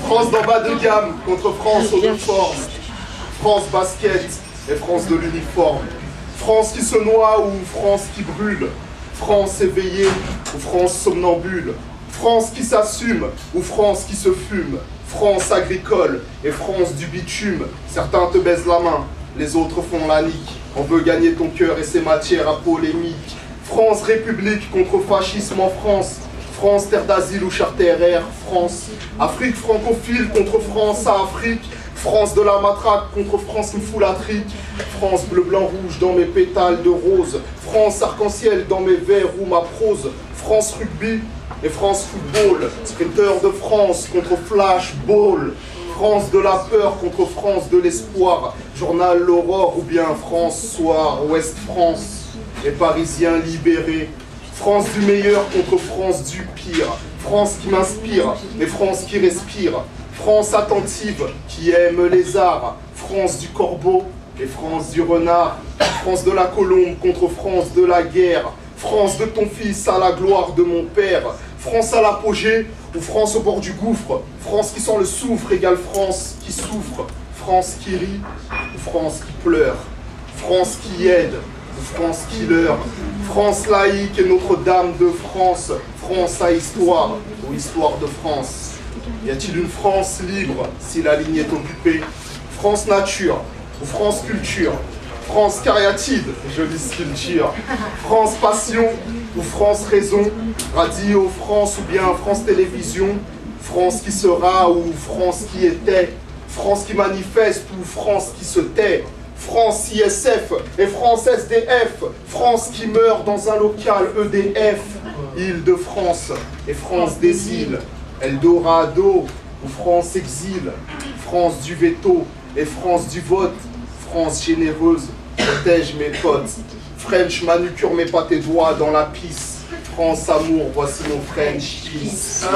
France d'en bas de gamme contre France au force. France basket et France de l'uniforme. France qui se noie ou France qui brûle. France éveillée ou France somnambule. France qui s'assume ou France qui se fume. France agricole et France du bitume. Certains te baisent la main, les autres font la nique. On veut gagner ton cœur et ses matières à polémique. France république contre fascisme en France. France terre d'asile ou charter air, France. Afrique francophile contre France à Afrique. France de la matraque contre France qui me fout la trique. France bleu, blanc, rouge dans mes pétales de rose. France arc-en-ciel dans mes vers ou ma prose. France rugby et France football. Sprinter de France contre Flash Ball. France de la peur contre France de l'espoir. Journal L'Aurore ou bien France Soir. Ouest France et Parisiens libérés. France du meilleur contre France du pire. France qui m'inspire et France qui respire. France attentive qui aime les arts. France du corbeau et France du renard. France de la colombe contre France de la guerre. France de ton fils à la gloire de mon père. France à l'apogée ou France au bord du gouffre. France qui sent le soufre égale France qui souffre. France qui rit ou France qui pleure. France qui aide ou France qui leurre. France laïque et Notre-Dame de France. France à histoire ou histoire de France. Y a-t-il une France libre si la ligne est occupée? France nature ou France culture? France cariatide, jolie sculpture. France passion ou France raison? Radio France ou bien France télévision? France qui sera ou France qui était? France qui manifeste ou France qui se tait? France ISF et France SDF. France qui meurt dans un local EDF. Île-de-France et France des îles. Eldorado ou France exil. France du veto et France du vote. France généreuse, protège mes potes. French manucure mets pas tes doigts dans la pisse. France amour, voici mon French kiss.